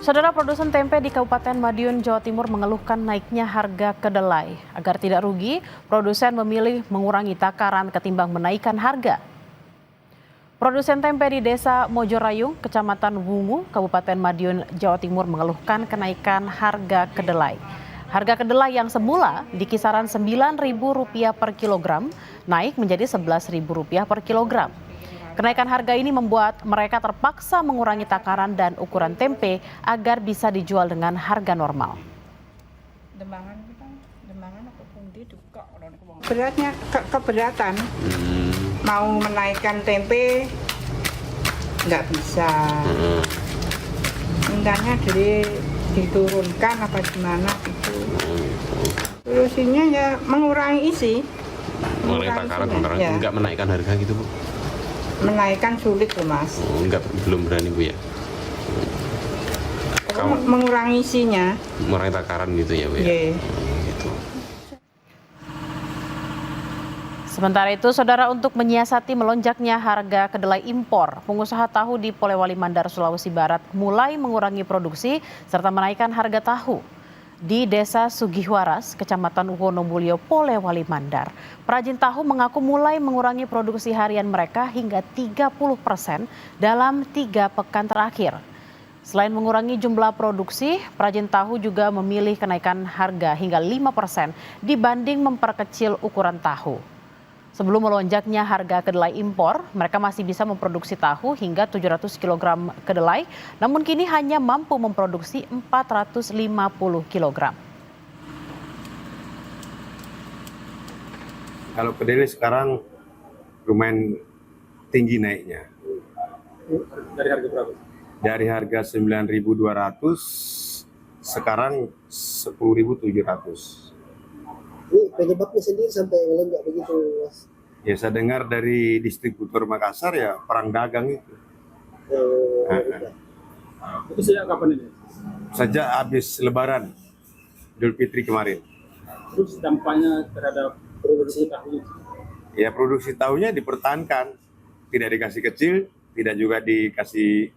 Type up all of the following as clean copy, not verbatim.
Saudara produsen tempe di Kabupaten Madiun, Jawa Timur mengeluhkan naiknya harga kedelai. Agar tidak rugi, produsen memilih mengurangi takaran ketimbang menaikkan harga. Produsen tempe di Desa Mojorayung, Kecamatan Wungu, Kabupaten Madiun, Jawa Timur mengeluhkan kenaikan harga kedelai. Harga kedelai yang semula di kisaran Rp9.000 per kilogram naik menjadi Rp11.000 per kilogram. Kenaikan harga ini membuat mereka terpaksa mengurangi takaran dan ukuran tempe agar bisa dijual dengan harga normal. Beratnya keberatan, mau menaikkan tempe nggak bisa, mintanya diturunkan apa gimana gitu. Solusinya ya mengurangi isi. Mengurangi takaran, ya. Enggak menaikkan harga gitu Bu? Menaikkan sulit loh Mas. Belum berani Bu ya? Mengurangi isinya. Mengurangi takaran gitu ya Bu ya? Yeah. Gitu. Sementara itu, saudara, untuk menyiasati melonjaknya harga kedelai impor, pengusaha tahu di Polewali Mandar, Sulawesi Barat mulai mengurangi produksi serta menaikkan harga tahu. Di Desa Sugihwaras, Kecamatan Wonomulyo, Polewali Mandar, perajin tahu mengaku mulai mengurangi produksi harian mereka hingga 30% dalam 3 pekan terakhir. Selain mengurangi jumlah produksi, perajin tahu juga memilih kenaikan harga hingga 5% dibanding memperkecil ukuran tahu. Sebelum melonjaknya harga kedelai impor, mereka masih bisa memproduksi tahu hingga 700 kg kedelai, namun kini hanya mampu memproduksi 450 kg. Kalau kedelai sekarang lumayan tinggi naiknya. Dari harga berapa? Dari harga 9.200 sekarang 10.700. Ini penyebabnya sendiri sampai melonjak begitu, Mas? Ya saya dengar dari distributor Makassar ya perang dagang itu. Itu sejak kapan ini? Sejak habis Lebaran Idul Fitri kemarin. Terus dampaknya terhadap produksi tahu? Ya produksi tahunya dipertahankan, tidak dikasih kecil, tidak juga dikasih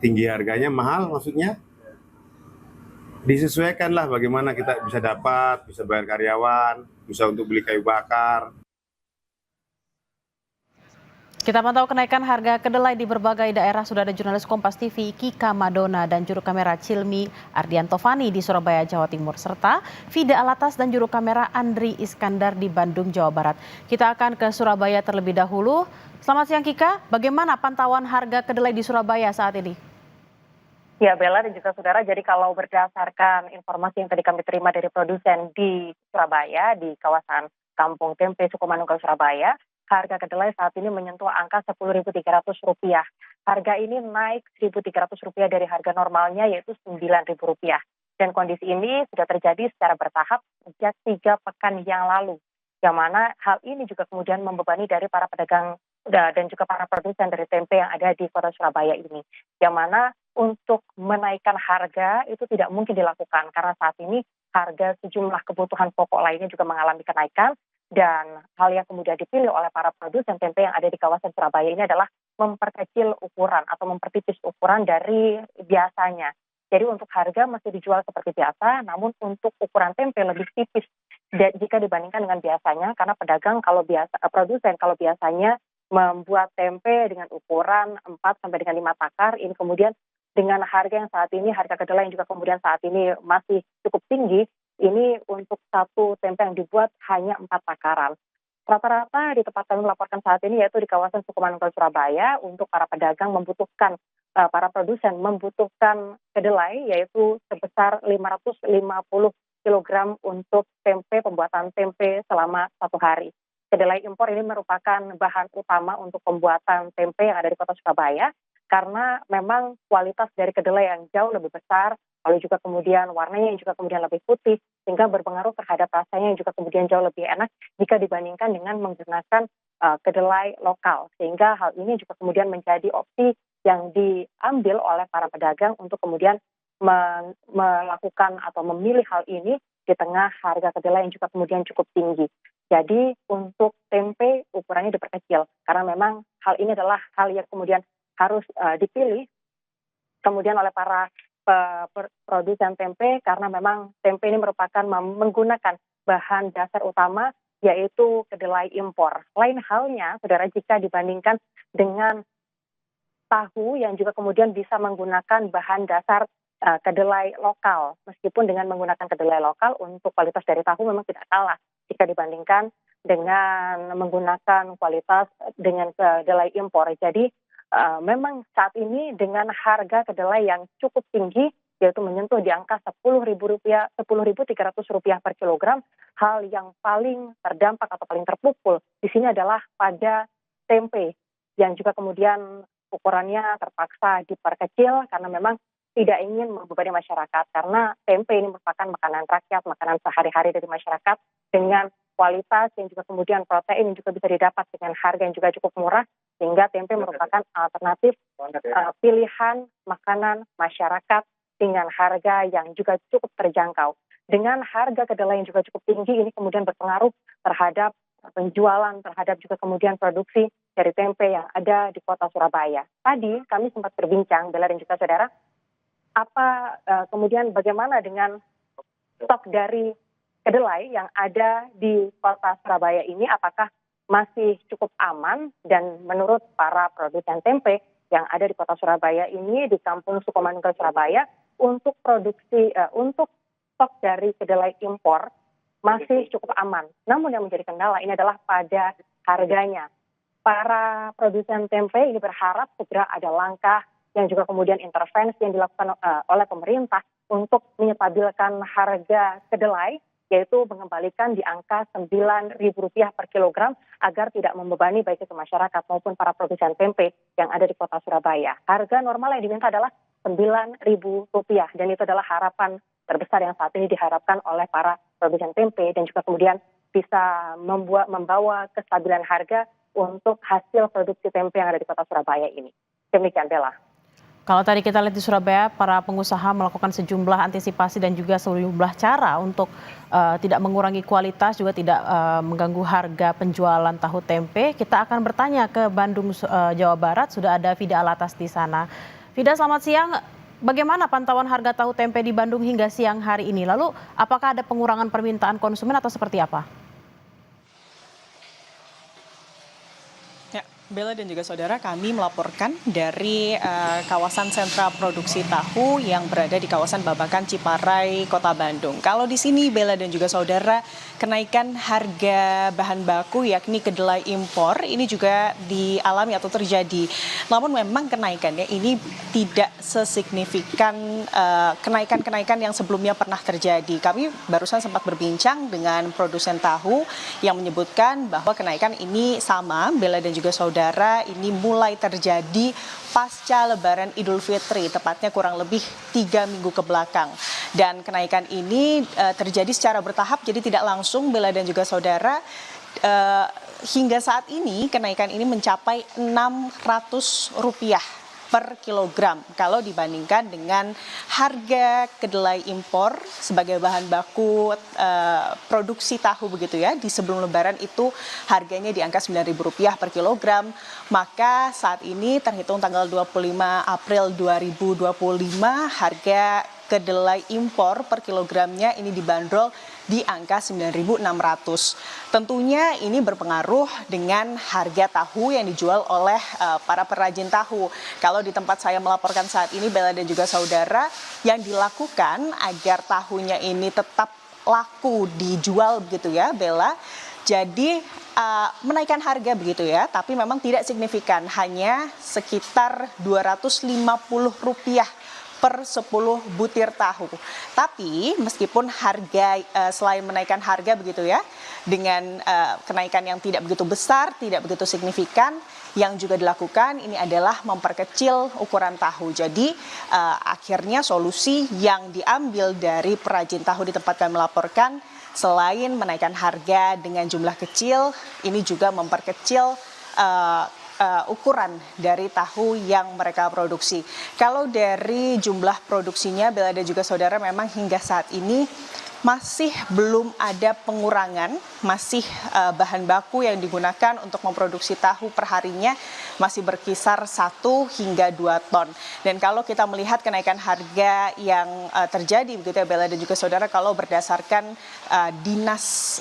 tinggi harganya, mahal maksudnya. Disesuaikanlah bagaimana kita bisa dapat, bisa bayar karyawan, bisa untuk beli kayu bakar. Kita pantau kenaikan harga kedelai di berbagai daerah. Sudah ada jurnalis Kompas TV Kika Madona dan juru kamera Cilmi Ardianto Fani di Surabaya, Jawa Timur, serta Fida Alatas dan juru kamera Andri Iskandar di Bandung, Jawa Barat. Kita akan ke Surabaya terlebih dahulu. Selamat siang Kika, bagaimana pantauan harga kedelai di Surabaya saat ini? Ya Bella dan juga saudara, jadi kalau berdasarkan informasi yang tadi kami terima dari produsen di Surabaya, di kawasan Kampung Tempe Sukomanunggal Surabaya, harga kedelai saat ini menyentuh angka Rp10.300. Harga ini naik Rp1.300 dari harga normalnya yaitu Rp9.000. Dan kondisi ini sudah terjadi secara bertahap sejak 3 pekan yang lalu. Yang mana hal ini juga kemudian membebani dari para pedagang dan juga para produsen dari tempe yang ada di kota Surabaya ini. Yang mana untuk menaikkan harga itu tidak mungkin dilakukan karena saat ini harga sejumlah kebutuhan pokok lainnya juga mengalami kenaikan. Dan hal yang kemudian dipilih oleh para produsen tempe yang ada di kawasan Surabaya ini adalah memperkecil ukuran atau mempertipis ukuran dari biasanya. Jadi untuk harga masih dijual seperti biasa, namun untuk ukuran tempe lebih tipis jika dibandingkan dengan biasanya, karena pedagang produsen kalau biasanya membuat tempe dengan ukuran 4 sampai dengan 5 takar, ini kemudian dengan harga yang saat ini, harga kedelai yang juga kemudian saat ini masih cukup tinggi, ini untuk satu tempe yang dibuat hanya 4 takaran. Rata-rata di tempat kami melaporkan saat ini yaitu di kawasan Sukomanunggal Surabaya, untuk para pedagang membutuhkan, para produsen membutuhkan kedelai yaitu sebesar 550 kg untuk tempe, pembuatan tempe selama 1 hari. Kedelai impor ini merupakan bahan utama untuk pembuatan tempe yang ada di kota Surabaya, karena memang kualitas dari kedelai yang jauh lebih besar, lalu juga kemudian warnanya yang juga kemudian lebih putih, sehingga berpengaruh terhadap rasanya yang juga kemudian jauh lebih enak jika dibandingkan dengan menggunakan kedelai lokal. Sehingga hal ini juga kemudian menjadi opsi yang diambil oleh para pedagang untuk kemudian melakukan atau memilih hal ini di tengah harga kedelai yang juga kemudian cukup tinggi. Jadi untuk tempe ukurannya diperkecil, karena memang hal ini adalah hal yang kemudian harus dipilih kemudian oleh para produsen tempe karena memang tempe ini merupakan menggunakan bahan dasar utama yaitu kedelai impor. Lain halnya, saudara, jika dibandingkan dengan tahu yang juga kemudian bisa menggunakan bahan dasar kedelai lokal. Meskipun dengan menggunakan kedelai lokal untuk kualitas dari tahu memang tidak kalah jika dibandingkan dengan menggunakan kualitas dengan kedelai impor. Jadi memang saat ini dengan harga kedelai yang cukup tinggi, yaitu menyentuh di angka Rp10.300 per kilogram, hal yang paling terdampak atau paling terpukul di sini adalah pada tempe yang juga kemudian ukurannya terpaksa diperkecil karena memang tidak ingin membebani masyarakat, karena tempe ini merupakan makanan rakyat, makanan sehari-hari dari masyarakat dengan kualitas yang juga kemudian protein yang juga bisa didapat dengan harga yang juga cukup murah, sehingga tempe merupakan alternatif pilihan makanan masyarakat dengan harga yang juga cukup terjangkau. Dengan harga kedelai yang juga cukup tinggi, ini kemudian berpengaruh terhadap penjualan, terhadap juga kemudian produksi dari tempe yang ada di kota Surabaya. Tadi kami sempat berbincang, Bella dan juga saudara, kemudian bagaimana dengan stok dari kedelai yang ada di kota Surabaya ini, apakah masih cukup aman? Dan menurut para produsen tempe yang ada di kota Surabaya ini, di Kampung Sukomanunggal Surabaya, untuk untuk stok dari kedelai impor masih cukup aman. Namun yang menjadi kendala ini adalah pada harganya. Para produsen tempe ini berharap segera ada langkah yang juga kemudian intervensi yang dilakukan oleh pemerintah untuk menstabilkan harga kedelai, yaitu mengembalikan di angka Rp9.000 per kilogram agar tidak membebani baik itu masyarakat maupun para produsen tempe yang ada di kota Surabaya. Harga normal yang diminta adalah Rp9.000 dan itu adalah harapan terbesar yang saat ini diharapkan oleh para produsen tempe dan juga kemudian bisa membawa kestabilan harga untuk hasil produksi tempe yang ada di kota Surabaya ini. Demikian, Bella. Kalau tadi kita lihat di Surabaya, para pengusaha melakukan sejumlah antisipasi dan juga sejumlah cara untuk tidak mengurangi kualitas, juga tidak mengganggu harga penjualan tahu tempe. Kita akan bertanya ke Bandung, Jawa Barat. Sudah ada Vida Alatas di sana. Vida, selamat siang. Bagaimana pantauan harga tahu tempe di Bandung hingga siang hari ini? Lalu apakah ada pengurangan permintaan konsumen atau seperti apa? Bella dan juga saudara, kami melaporkan dari kawasan sentra produksi tahu yang berada di kawasan Babakan, Ciparai, Kota Bandung. Kalau di sini Bella dan juga saudara, kenaikan harga bahan baku yakni kedelai impor ini juga dialami atau terjadi. Namun memang kenaikannya ini tidak sesignifikan kenaikan-kenaikan yang sebelumnya pernah terjadi. Kami barusan sempat berbincang dengan produsen tahu yang menyebutkan bahwa kenaikan ini sama, Bella dan juga saudara, ini mulai terjadi pasca Lebaran Idul Fitri, tepatnya kurang lebih 3 minggu ke belakang. Dan kenaikan ini terjadi secara bertahap, jadi tidak langsung, Bella dan juga saudara. Hingga saat ini kenaikan ini mencapai Rp600 per kilogram kalau dibandingkan dengan harga kedelai impor sebagai bahan baku produksi tahu begitu ya. Di sebelum Lebaran itu harganya di angka Rp9.000 per kilogram, maka saat ini terhitung tanggal 25 April 2025 harga kedelai impor per kilogramnya ini dibanderol di angka Rp9.600. Tentunya ini berpengaruh dengan harga tahu yang dijual oleh para perajin tahu. Kalau di tempat saya melaporkan saat ini, Bella dan juga saudara, yang dilakukan agar tahunya ini tetap laku dijual begitu ya, Bella. Jadi menaikkan harga begitu ya, tapi memang tidak signifikan, hanya sekitar Rp250 per 10 butir tahu. Tapi meskipun harga selain menaikkan harga begitu ya, dengan kenaikan yang tidak begitu besar, tidak begitu signifikan, yang juga dilakukan ini adalah memperkecil ukuran tahu. Jadi akhirnya solusi yang diambil dari perajin tahu di tempat kami melaporkan, selain menaikkan harga dengan jumlah kecil, ini juga memperkecil ukuran dari tahu yang mereka produksi. Kalau dari jumlah produksinya, Bella dan juga saudara, memang hingga saat ini masih belum ada pengurangan, masih bahan baku yang digunakan untuk memproduksi tahu perharinya masih berkisar 1 hingga 2 ton. Dan kalau kita melihat kenaikan harga yang terjadi begitu ya Bella dan juga saudara, kalau berdasarkan Dinas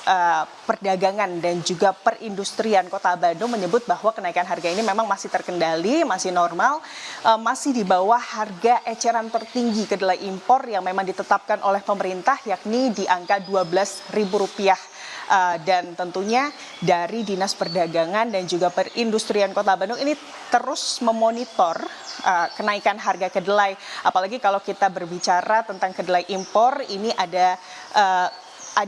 Perdagangan dan juga Perindustrian Kota Bandung menyebut bahwa kenaikan harga ini memang masih terkendali, masih normal, masih di bawah harga eceran tertinggi kedelai impor yang memang ditetapkan oleh pemerintah, yakni di angka Rp12.000. Dan tentunya dari Dinas Perdagangan dan juga Perindustrian Kota Bandung ini terus memonitor kenaikan harga kedelai. Apalagi kalau kita berbicara tentang kedelai impor, ini ada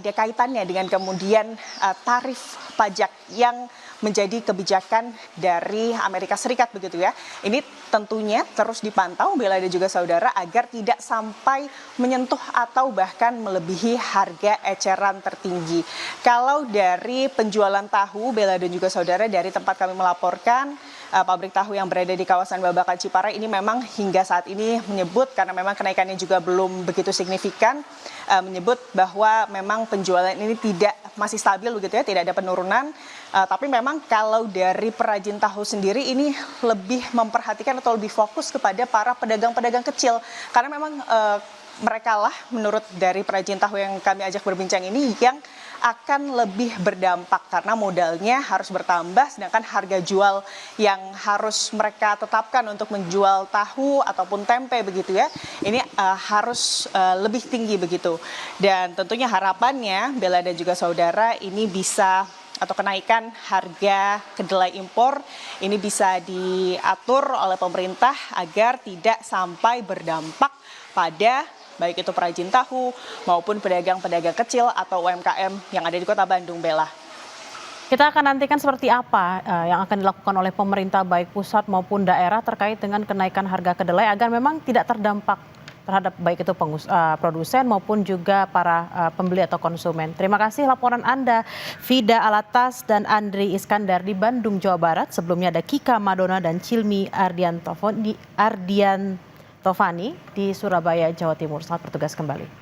kaitannya dengan kemudian tarif pajak yang menjadi kebijakan dari Amerika Serikat begitu ya. Ini tentunya terus dipantau Bella dan juga saudara agar tidak sampai menyentuh atau bahkan melebihi harga eceran tertinggi. Kalau dari penjualan tahu Bella dan juga saudara, dari tempat kami melaporkan, pabrik tahu yang berada di kawasan Babakan Ciparai ini memang hingga saat ini menyebut, karena memang kenaikannya juga belum begitu signifikan, menyebut bahwa memang penjualan ini masih stabil begitu ya, tidak ada penurunan. Tapi memang kalau dari perajin tahu sendiri ini lebih memperhatikan atau lebih fokus kepada para pedagang-pedagang kecil, karena memang mereka lah menurut dari perajin tahu yang kami ajak berbincang ini yang akan lebih berdampak karena modalnya harus bertambah, sedangkan harga jual yang harus mereka tetapkan untuk menjual tahu ataupun tempe begitu ya, ini harus lebih tinggi begitu. Dan tentunya harapannya Bella dan juga saudara, ini bisa atau kenaikan harga kedelai impor ini bisa diatur oleh pemerintah agar tidak sampai berdampak pada baik itu perajin tahu maupun pedagang-pedagang kecil atau UMKM yang ada di Kota Bandung, Bella. Kita akan nantikan seperti apa yang akan dilakukan oleh pemerintah baik pusat maupun daerah terkait dengan kenaikan harga kedelai agar memang tidak terdampak terhadap baik itu produsen maupun juga para pembeli atau konsumen. Terima kasih laporan Anda, Vida Alatas dan Andri Iskandar di Bandung, Jawa Barat. Sebelumnya ada Kika Madona dan Cilmi Ardiantovani di Surabaya, Jawa Timur. Selamat bertugas kembali.